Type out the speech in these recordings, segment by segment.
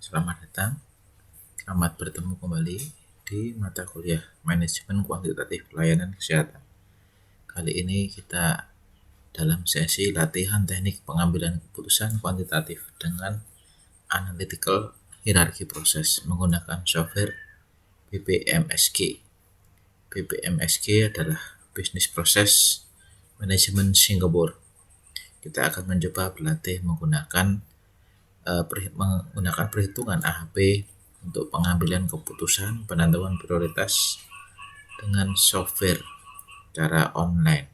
Selamat datang, selamat bertemu kembali di mata kuliah Manajemen Kuantitatif Pelayanan Kesehatan. Kali ini kita dalam sesi latihan teknik pengambilan keputusan kuantitatif dengan Analytical Hierarchy Process menggunakan software BPMSG. BPMSG adalah Business Process Management Singapore. Kita akan mencoba berlatih menggunakan perhitungan AHP untuk pengambilan keputusan penentuan prioritas dengan software secara online.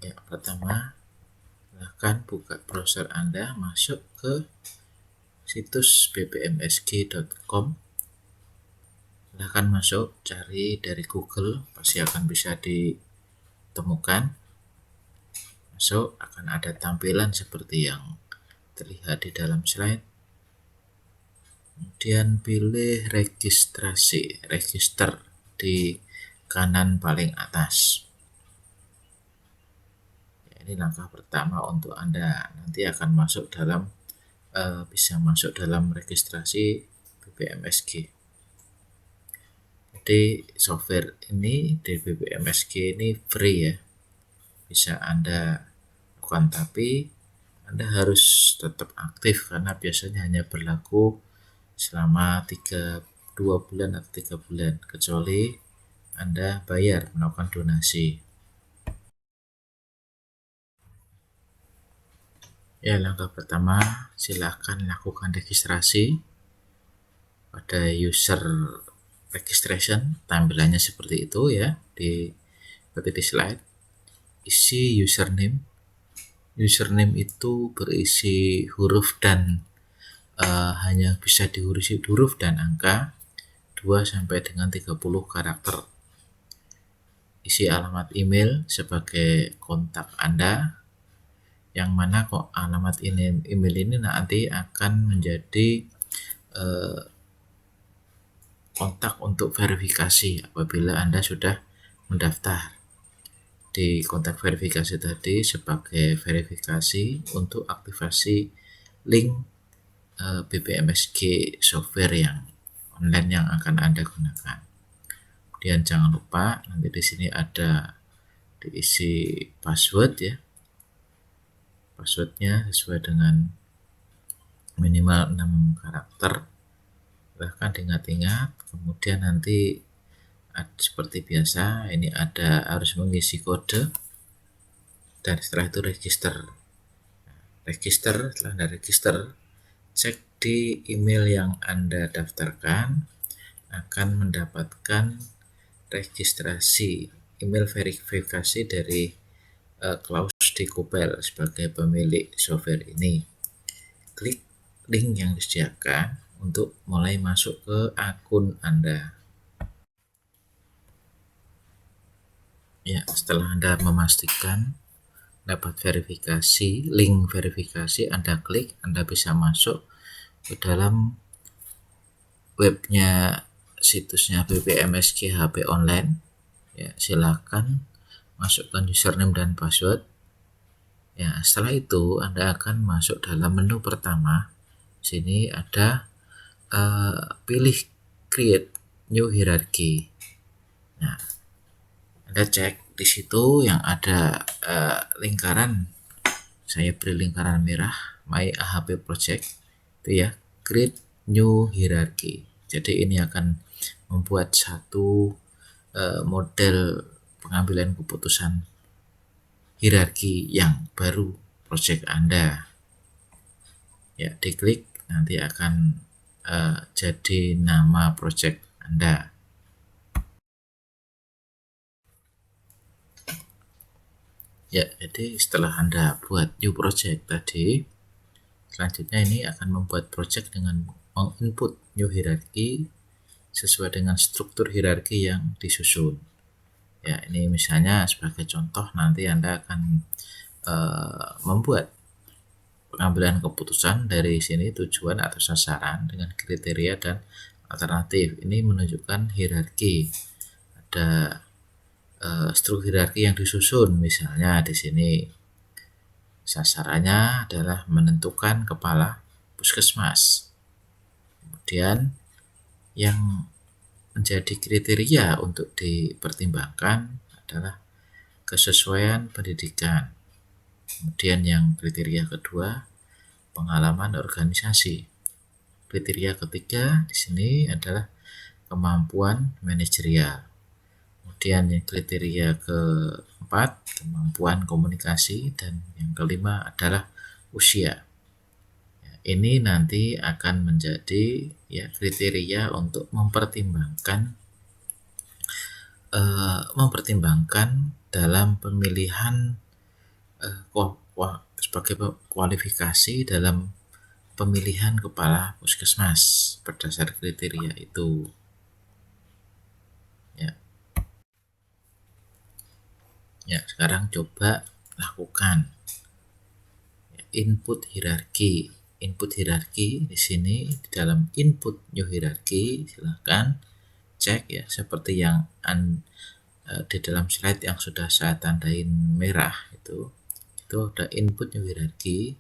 Ya, pertama, silahkan buka browser Anda, masuk ke situs bpmsg.com. Silahkan masuk, cari dari Google, pasti akan bisa ditemukan. Masuk, akan ada tampilan seperti yang terlihat di dalam slide. Kemudian pilih register di kanan paling atas. Ini langkah pertama untuk Anda nanti akan masuk dalam bisa masuk dalam registrasi BPMSG. Jadi software ini di BPMSG ini free ya, bisa Anda lakukan, tapi Anda harus tetap aktif karena biasanya hanya berlaku selama 2 bulan atau 3 bulan, kecuali Anda bayar melakukan donasi. Ya, langkah pertama, silakan lakukan registrasi pada user registration. Tampilannya seperti itu ya, seperti di slide. Isi username. Username itu berisi huruf dan hanya bisa diisi huruf dan angka 2 sampai dengan 30 karakter. Isi alamat email sebagai kontak Anda, yang mana kok alamat email ini nanti akan menjadi kontak untuk verifikasi apabila Anda sudah mendaftar. Di kontak verifikasi tadi sebagai verifikasi untuk aktivasi link BPMSG software yang online yang akan Anda gunakan. Kemudian jangan lupa nanti di sini ada diisi password ya. Passwordnya sesuai dengan minimal 6 karakter. Bahkan diingat-ingat. Kemudian nanti seperti biasa ini harus mengisi kode dan setelah itu setelah Anda register, cek di email yang Anda daftarkan akan mendapatkan registrasi email verifikasi dari Klaus de Koppel sebagai pemilik software ini. Klik link yang disediakan untuk mulai masuk ke akun Anda. Ya, setelah Anda memastikan dapat verifikasi, link verifikasi Anda klik, Anda bisa masuk ke dalam webnya situsnya BPMSG HP online. Ya, silakan masukkan username dan password. Ya, setelah itu Anda akan masuk dalam menu pertama. Sini ada pilih create new hierarchy. Nah, Anda cek di situ yang ada lingkaran. Saya beri lingkaran merah, My AHP Project. Itu ya, create new hierarchy. Jadi ini akan membuat satu model pengambilan keputusan hierarki yang baru project Anda. Ya, diklik nanti akan jadi nama project Anda. Ya, jadi setelah Anda buat new project tadi, selanjutnya ini akan membuat project dengan menginput new hierarchy sesuai dengan struktur hierarki yang disusun. Ya, ini misalnya sebagai contoh nanti Anda akan membuat pengambilan keputusan dari sini tujuan atau sasaran dengan kriteria dan alternatif. Ini menunjukkan hierarki. Ada struktur hierarki yang disusun, misalnya di sini Sasarannya adalah menentukan kepala puskesmas. Kemudian yang menjadi kriteria untuk dipertimbangkan adalah kesesuaian pendidikan. Kemudian yang kriteria kedua, pengalaman organisasi. Kriteria ketiga di sini adalah kemampuan manajerial. Kemudian yang kriteria keempat, kemampuan komunikasi, dan yang kelima adalah usia. Ini nanti akan menjadi kriteria untuk mempertimbangkan dalam pemilihan sebagai kualifikasi dalam pemilihan kepala puskesmas berdasar kriteria itu. Sekarang coba lakukan input hierarki. Input hierarki di sini di dalam input new hierarki silahkan cek seperti yang di dalam slide yang sudah saya tandain merah itu ada input new hierarki.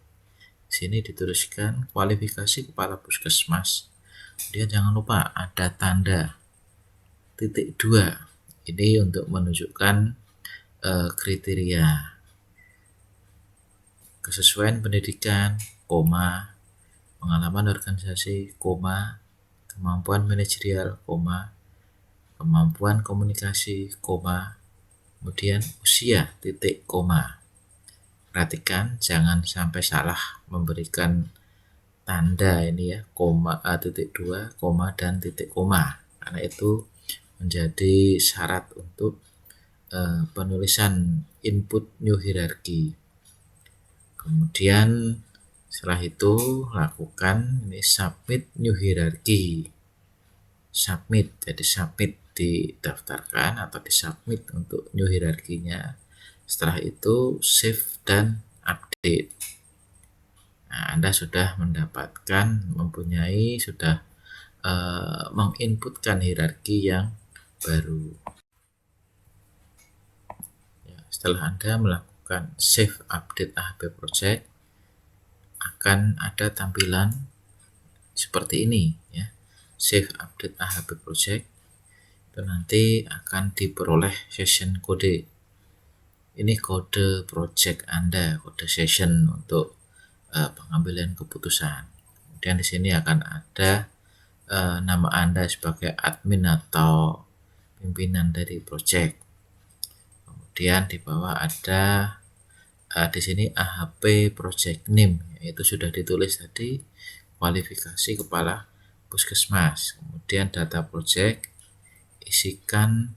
Di sini dituliskan kualifikasi kepala puskesmas. Kemudian jangan lupa ada tanda titik 2. Ini untuk menunjukkan kriteria kesesuaian pendidikan, pengalaman organisasi, kemampuan manajerial, kemampuan komunikasi, kemudian usia, titik, Perhatikan jangan sampai salah memberikan tanda ini titik 2, dan titik koma, karena itu menjadi syarat untuk penulisan input new hierarki. Kemudian setelah itu lakukan ini submit new hierarki. Jadi submit didaftarkan atau disubmit untuk new hierarkinya. Setelah itu save dan update. Nah, Anda sudah sudah menginputkan hierarki yang baru. Setelah Anda melakukan save update AHP project, akan ada tampilan seperti ini Save update AHP project itu nanti akan diperoleh session kode. Ini kode project Anda, kode session untuk pengambilan keputusan. Kemudian di sini akan ada nama Anda sebagai admin atau pimpinan dari project. Kemudian di bawah ada di sini AHP project name, yaitu sudah ditulis tadi kualifikasi kepala puskesmas. Kemudian data project, isikan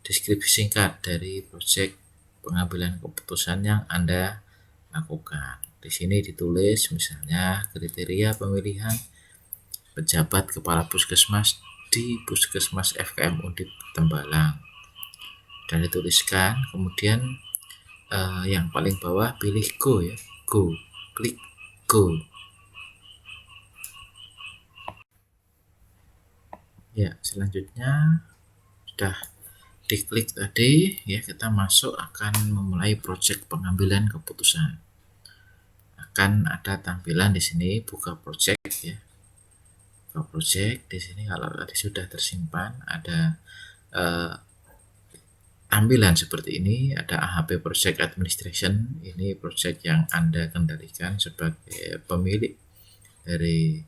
deskripsi singkat dari project pengambilan keputusan yang Anda lakukan. Di sini ditulis misalnya kriteria pemilihan pejabat kepala puskesmas di Puskesmas FKM Undip Tembalang. Dan dituliskan, kemudian yang paling bawah pilih go klik go. Selanjutnya sudah diklik tadi kita masuk akan memulai project pengambilan keputusan. Akan ada tampilan di sini buka project buka project. Di sini kalau tadi sudah tersimpan ada tampilan seperti ini, ada AHP Project Administration. Ini project yang Anda kendalikan sebagai pemilik dari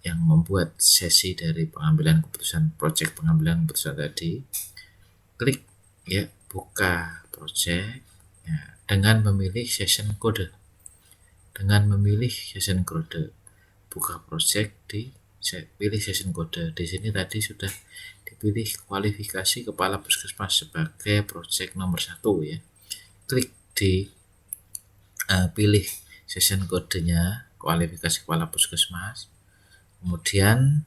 yang membuat sesi dari pengambilan keputusan, project pengambilan keputusan tadi. Klik buka project dengan memilih session code. Buka project, pilih session code. Di sini tadi sudah dipilih kualifikasi kepala puskesmas sebagai project nomor 1 Klik di pilih session kodenya kualifikasi kepala puskesmas. Kemudian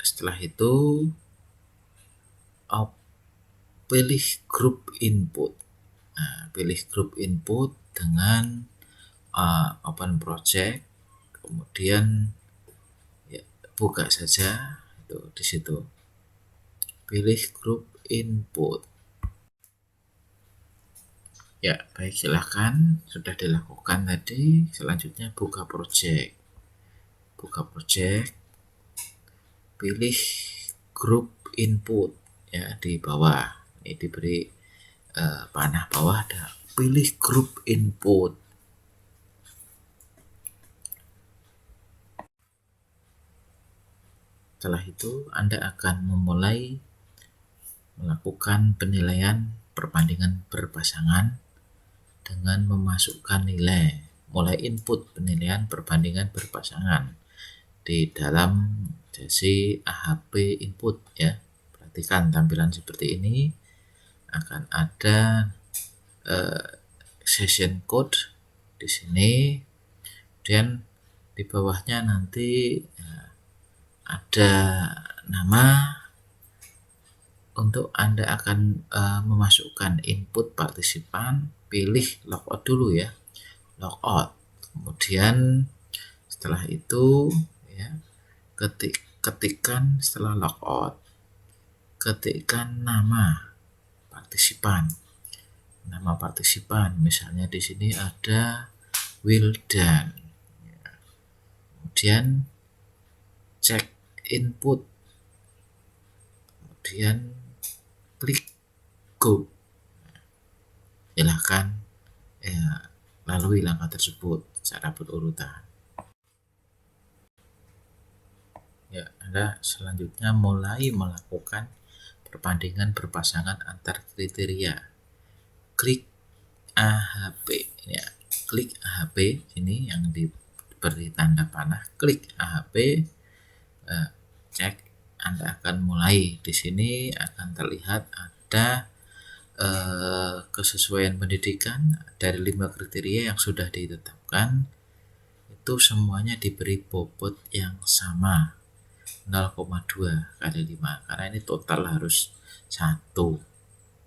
setelah itu pilih grup input. Pilih grup input dengan open project. Kemudian buka saja itu di situ. Pilih grup input. Ya, baik, silahkan. Sudah dilakukan tadi. Selanjutnya buka project. Buka project, pilih grup input ya di bawah. Ini diberi panah bawah, ada pilih grup input. Setelah itu Anda akan memulai melakukan penilaian perbandingan berpasangan dengan memasukkan nilai, mulai input penilaian perbandingan berpasangan di dalam sesi AHP input ya. Perhatikan tampilan seperti ini, akan ada session code di sini, dan di bawahnya nanti ada nama. Untuk Anda akan memasukkan input partisipan, pilih logout dulu ya, logout. Kemudian setelah itu ya, ketikkan setelah logout, ketikkan nama partisipan. Nama partisipan misalnya di sini ada Wildan. Kemudian cek input. Kemudian klik go. Silahkan lalui langkah tersebut secara berurutan. Ya, Anda selanjutnya mulai melakukan perbandingan berpasangan antar kriteria. Klik AHP ya, klik AHP ini yang diberi tanda panah, klik AHP, cek. Anda akan mulai di sini akan terlihat ada kesesuaian pendidikan dari 5 kriteria yang sudah ditetapkan. Itu semuanya diberi bobot yang sama, 0,2 kali 5, karena ini total harus 1.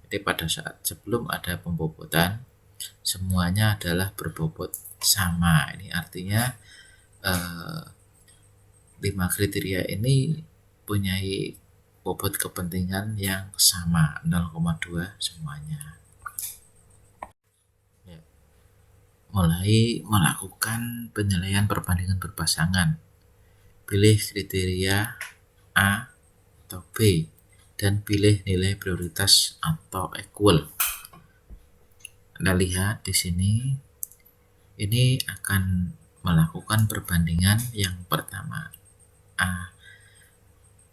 Jadi pada saat sebelum ada pembobotan semuanya adalah berbobot sama. Ini artinya 5 kriteria ini punya bobot kepentingan yang sama, 0,2 semuanya. Ya. Mulai melakukan penilaian perbandingan berpasangan. Pilih kriteria A atau B dan pilih nilai prioritas atau equal. Anda lihat di sini, ini akan melakukan perbandingan yang pertama, A,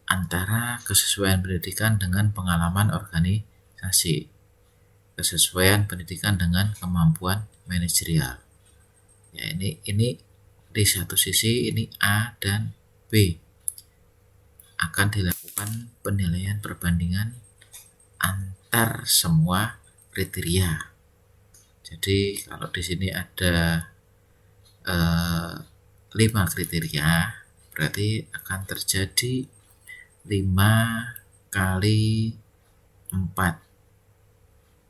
antara kesesuaian pendidikan dengan pengalaman organisasi, kesesuaian pendidikan dengan kemampuan manajerial. Ya, ini di satu sisi ini A dan B. Akan dilakukan penilaian perbandingan antar semua kriteria. Jadi kalau di sini ada 5 kriteria, berarti akan terjadi 5 kali 4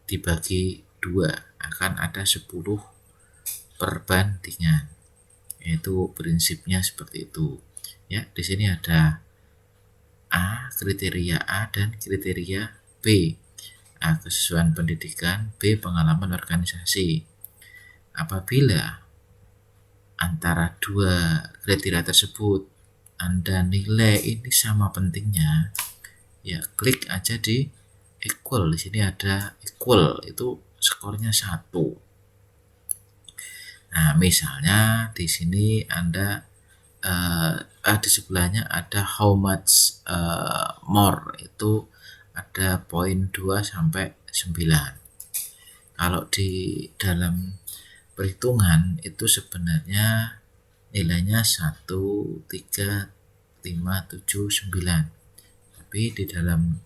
dibagi 2, akan ada 10 perbandingan. Yaitu prinsipnya seperti itu. Ya, di sini ada A, kriteria A dan kriteria B. A, kesesuaian pendidikan, B, pengalaman organisasi. Apabila antara 2 kriteria tersebut Anda nilai ini sama pentingnya, ya klik aja di equal. Di sini ada equal, itu skornya 1. Nah, misalnya di sini Anda di sebelahnya ada how much more, itu ada poin 2 sampai 9. Kalau di dalam perhitungan itu sebenarnya nilainya 1, 3, 5, 7, 9. Tapi di dalam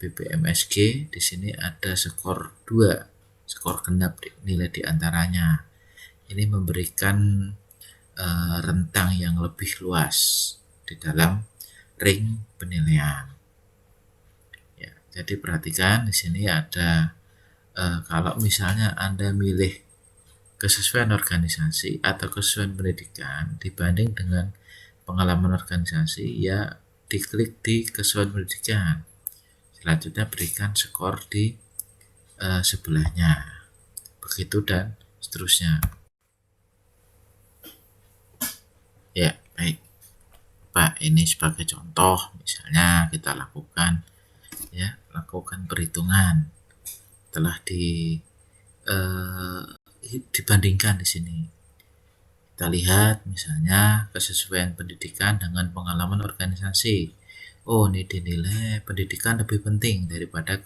BPMSG di sini ada skor 2, skor genap nilai diantaranya. Ini memberikan rentang yang lebih luas di dalam ring penilaian. Ya, jadi perhatikan di sini ada kalau misalnya Anda milih kesesuaian organisasi atau kesesuaian pendidikan dibanding dengan pengalaman organisasi, ya diklik di kesesuaian pendidikan. Selanjutnya berikan skor di sebelahnya. begitu dan seterusnya. Ya, baik Pak, ini sebagai contoh misalnya kita lakukan perhitungan telah dibandingkan di sini. Kita lihat misalnya kesesuaian pendidikan dengan pengalaman organisasi. Oh, ini dinilai pendidikan lebih penting daripada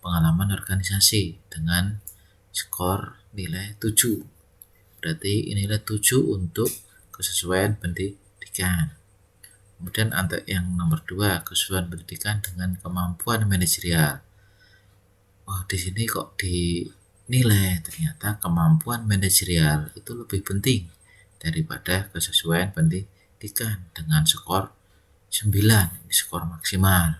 pengalaman organisasi dengan skor nilai 7. Berarti nilai 7 untuk kesesuaian pendidikan. Kemudian yang nomor 2, kesesuaian pendidikan dengan kemampuan manajerial. Oh, di sini kok dinilai ternyata kemampuan manajerial itu lebih penting daripada kesesuaian pendidikan dengan skor 9, ini skor maksimal.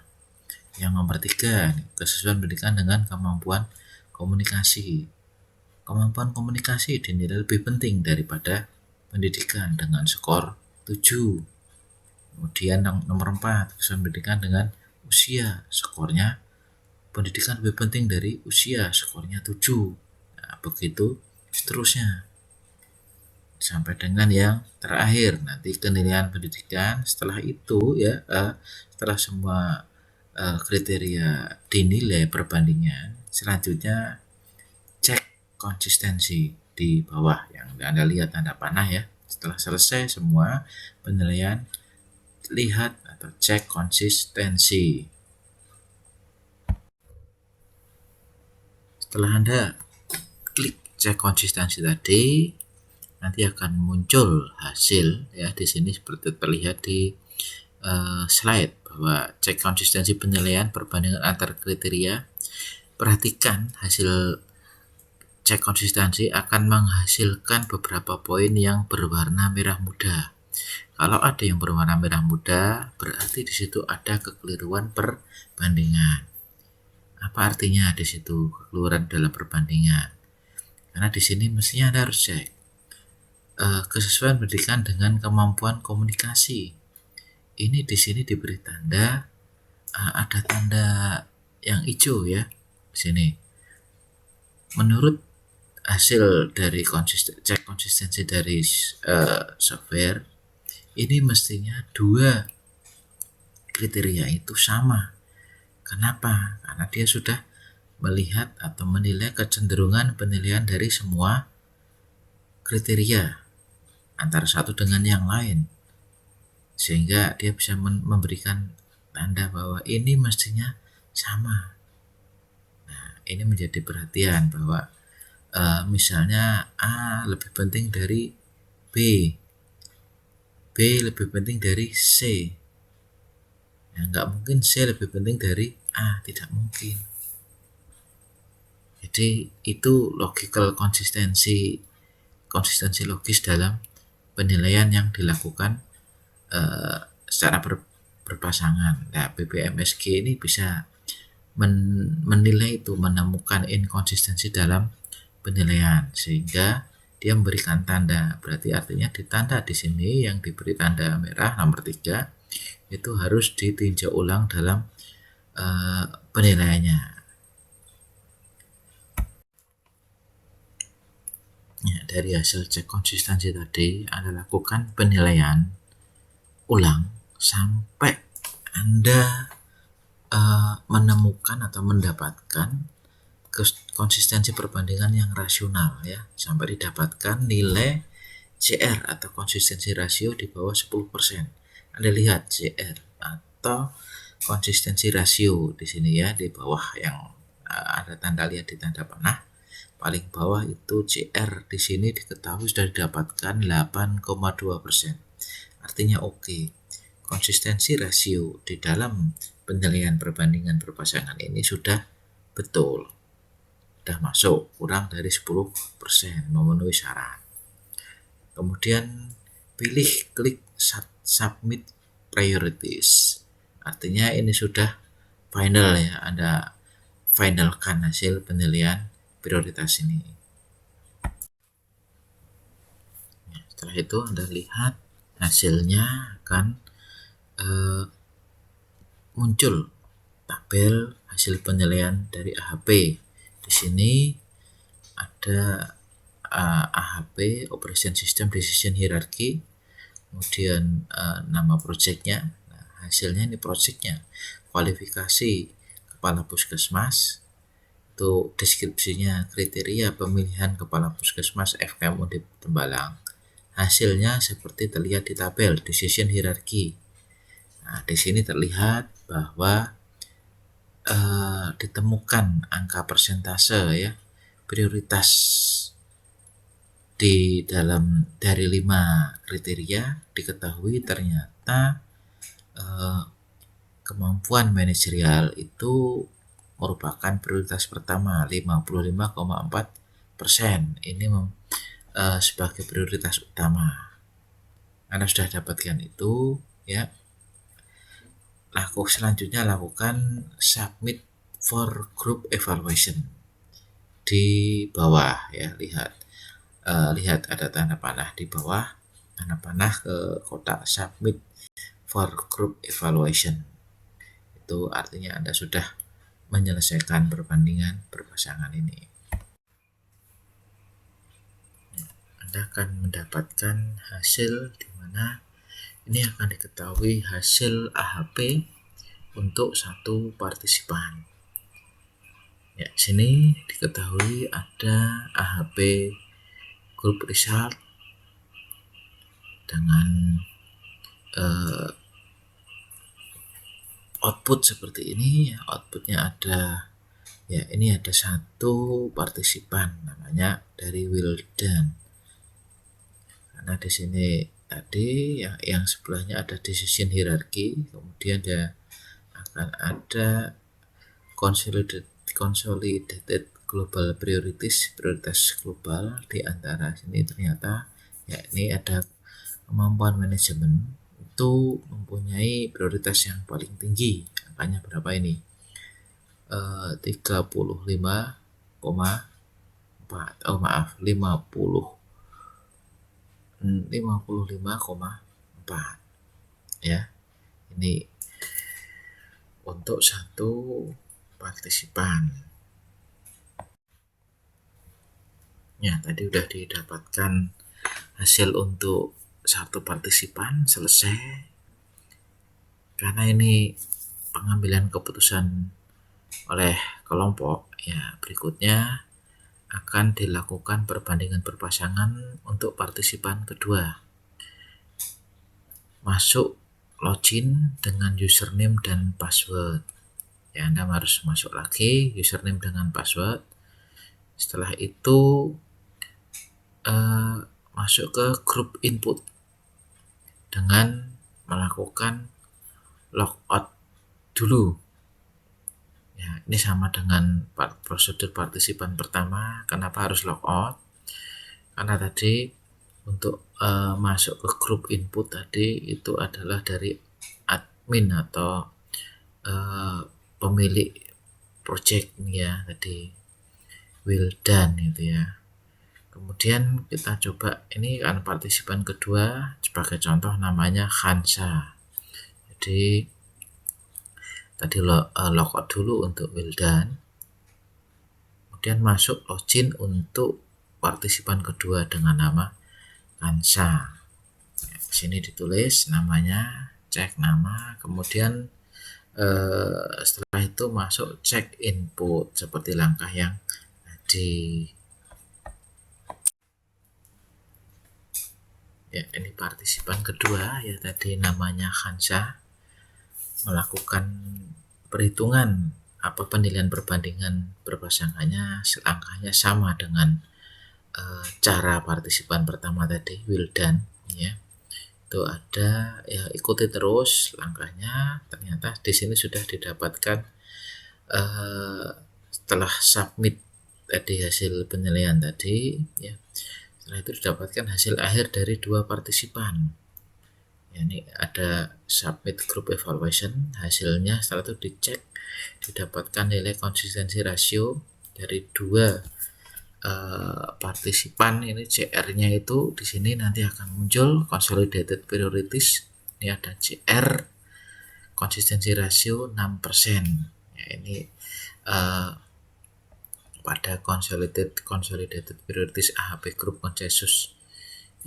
Yang nomor 3, kesesuaian pendidikan dengan kemampuan komunikasi. Kemampuan komunikasi dinilai lebih penting daripada pendidikan dengan skor 7. Kemudian nomor 4, kesesuaian pendidikan dengan usia, skornya pendidikan lebih penting dari usia, skornya 7. Nah, begitu seterusnya. Sampai dengan yang terakhir, nanti penilaian pendidikan. Setelah itu ya, setelah semua kriteria dinilai perbandingan, selanjutnya cek konsistensi di bawah yang Anda lihat tanda panah ya. Setelah selesai semua penilaian, lihat atau cek konsistensi. Setelah Anda klik cek konsistensi tadi, nanti akan muncul hasil ya di sini seperti terlihat di slide bahwa cek konsistensi penilaian perbandingan antar kriteria. Perhatikan hasil cek konsistensi akan menghasilkan beberapa poin yang berwarna merah muda. Kalau ada yang berwarna merah muda, berarti di situ ada kekeliruan perbandingan. Apa artinya di situ kekeliruan dalam perbandingan? Karena di sini mestinya Anda harus cek kesesuaian pendidikan dengan kemampuan komunikasi. Ini di sini diberi tanda, ada tanda yang hijau ya di sini. Menurut hasil dari cek konsistensi dari software, ini mestinya 2 kriteria itu sama. Kenapa? Karena dia sudah melihat atau menilai kecenderungan penilaian dari semua kriteria antara satu dengan yang lain, sehingga dia bisa memberikan tanda bahwa ini mestinya sama. Nah, ini menjadi perhatian bahwa misalnya A lebih penting dari B, B lebih penting dari C. Nah, nggak mungkin C lebih penting dari A, tidak mungkin. Jadi itu logical konsistensi logis dalam penilaian yang dilakukan secara berpasangan. Nah, BPMSG ini bisa menilai itu, menemukan inkonsistensi dalam penilaian sehingga dia memberikan tanda. Berarti artinya ditanda di sini yang diberi tanda merah nomor 3 itu harus ditinjau ulang dalam penilaiannya. Ya, dari hasil cek konsistensi tadi Anda lakukan penilaian ulang sampai Anda menemukan atau mendapatkan konsistensi perbandingan yang rasional ya, sampai didapatkan nilai CR atau konsistensi rasio di bawah 10%. Anda lihat CR atau konsistensi rasio di sini ya, di bawah yang ada tanda lihat di tanda panah. Paling bawah itu CR di sini diketahui sudah didapatkan 8,2%. Artinya oke. Konsistensi rasio di dalam penilaian perbandingan berpasangan ini sudah betul. Sudah masuk kurang dari 10%, memenuhi syarat. Kemudian pilih klik submit priorities. Artinya ini sudah final ya, Anda finalkan hasil penilaian prioritas ini. Setelah itu Anda lihat hasilnya akan muncul tabel hasil penilaian dari AHP. Di sini ada AHP, Operation System Decision Hierarchy, kemudian nama projectnya. Nah, hasilnya ini projectnya, kualifikasi kepala puskesmas, itu deskripsinya, kriteria pemilihan kepala puskesmas FKM Undip Tembalang. Hasilnya seperti terlihat di tabel decision hierarchy. Nah, di sini terlihat bahwa ditemukan angka persentase ya prioritas di dalam dari 5 kriteria. Diketahui ternyata kemampuan manajerial itu merupakan prioritas pertama, 55,4%. Ini sebagai prioritas utama. Anda sudah dapatkan itu ya. Selanjutnya lakukan submit for group evaluation. Di bawah ya, lihat ada tanda panah di bawah, tanda panah ke kotak submit for group evaluation. Itu artinya Anda sudah menyelesaikan perbandingan berpasangan ini. Anda akan mendapatkan hasil di mana ini akan diketahui hasil AHP untuk satu partisipan. Ya, sini diketahui ada AHP group result dengan output seperti ini ya. Outputnya ada ya, ini ada satu partisipan namanya dari Wildan. Karena di sini tadi yang sebelahnya ada decision hierarchy, kemudian dia akan ada consolidated global priorities, prioritas global. Di antara sini ternyata ya ini ada kemampuan manajemen itu mempunyai prioritas yang paling tinggi. Angkanya berapa ini? 35,4. Oh maaf, 55,4 ya. Ini untuk satu partisipan. Ya, tadi udah didapatkan hasil untuk satu partisipan selesai. Karena ini pengambilan keputusan oleh kelompok, ya berikutnya akan dilakukan perbandingan berpasangan untuk partisipan kedua. Masuk login dengan username dan password. Ya, Anda harus masuk lagi username dengan password. Setelah itu masuk ke grup input dengan melakukan logout dulu. Ya, ini sama dengan prosedur partisipan pertama. Kenapa harus logout? Karena tadi untuk masuk ke grup input tadi itu adalah dari admin atau pemilik project ya, tadi Wildan itu ya. Kemudian kita coba, ini kan partisipan kedua, sebagai contoh namanya Hansa. Jadi tadi logout dulu untuk Wildan, kemudian masuk login untuk partisipan kedua dengan nama Hansa. Ya, sini ditulis namanya, cek nama, kemudian setelah itu masuk cek input seperti langkah yang tadi. Ya, ini partisipan kedua ya, tadi namanya Hansa, melakukan perhitungan penilaian perbandingan berpasangannya, langkahnya sama dengan cara partisipan pertama tadi Wildan ya. Itu ada ya, ikuti terus langkahnya. Ternyata di sini sudah didapatkan setelah submit tadi hasil penilaian tadi ya. Setelah itu didapatkan hasil akhir dari dua partisipan. Ya, ini ada submit group evaluation, hasilnya setelah itu dicek, didapatkan nilai konsistensi rasio dari dua partisipan. Ini CR-nya itu di sini nanti akan muncul consolidated priorities. Ini ada CR konsistensi rasio 6%. Ya, ini pada consolidated priorities AHP Group konsensus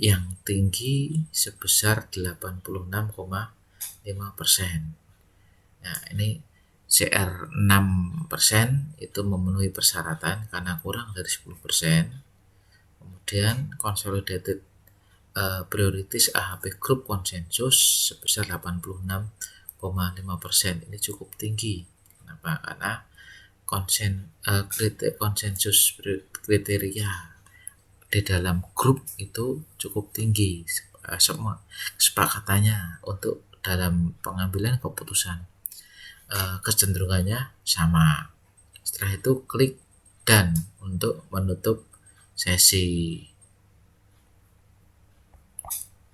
yang tinggi sebesar 86,5%. Nah, ini CR 6% itu memenuhi persyaratan karena kurang dari 10%. Kemudian consolidated priorities AHP Group konsensus sebesar 86,5%. Ini cukup tinggi. Kenapa? Karena konsensus kriteria di dalam grup itu cukup tinggi. Semua kesepakatannya untuk dalam pengambilan keputusan kecenderungannya sama. Setelah itu klik dan untuk menutup sesi.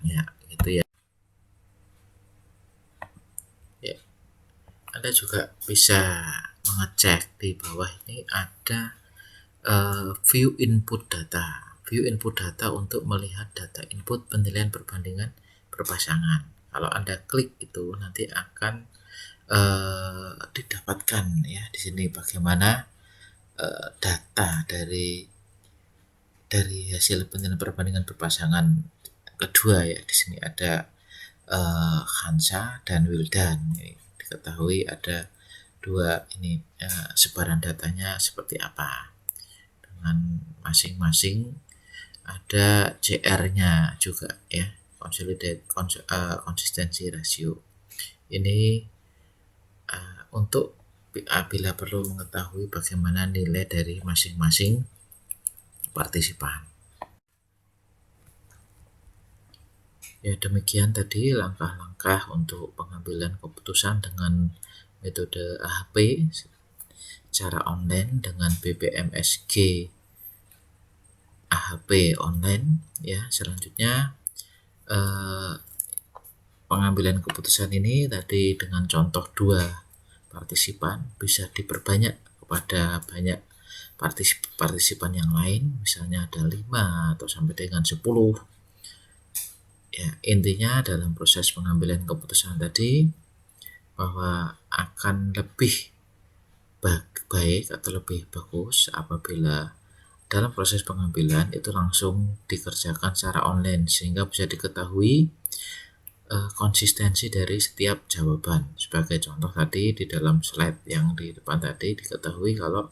Ya, gitu ya. Ya. Anda juga bisa mengecek di bawah ini ada view input data. View input data untuk melihat data input penilaian perbandingan berpasangan. Kalau Anda klik itu nanti akan didapatkan ya di sini bagaimana data dari hasil penilaian perbandingan berpasangan kedua ya. Di sini ada Hansa dan Wildan. Diketahui ada dua ini sebaran datanya seperti apa. Dengan masing-masing ada CR-nya juga ya, konsistensi rasio. Ini untuk bila perlu mengetahui bagaimana nilai dari masing-masing partisipan. Ya, demikian tadi langkah-langkah untuk pengambilan keputusan dengan metode AHP secara online dengan BPMSG AHP online ya. Selanjutnya pengambilan keputusan ini tadi dengan contoh 2 partisipan bisa diperbanyak kepada banyak partisipan yang lain, misalnya ada 5 atau sampai dengan 10. Ya, intinya dalam proses pengambilan keputusan tadi bahwa akan lebih baik atau lebih bagus apabila dalam proses pengambilan itu langsung dikerjakan secara online sehingga bisa diketahui konsistensi dari setiap jawaban. Sebagai contoh tadi di dalam slide yang di depan tadi diketahui kalau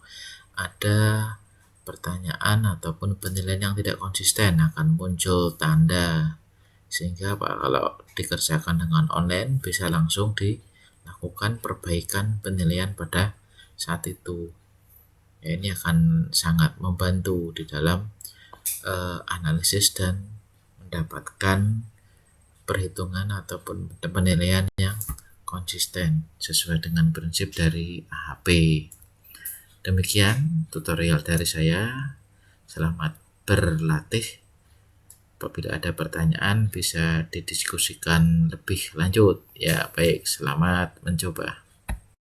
ada pertanyaan ataupun penilaian yang tidak konsisten akan muncul tanda, sehingga kalau dikerjakan dengan online bisa langsung dilakukan perbaikan penilaian pada saat itu. Ya, ini akan sangat membantu di dalam analisis dan mendapatkan perhitungan ataupun penilaian yang konsisten sesuai dengan prinsip dari AHP. Demikian tutorial dari saya. Selamat berlatih. Apabila ada pertanyaan bisa didiskusikan lebih lanjut. Ya, baik, selamat mencoba.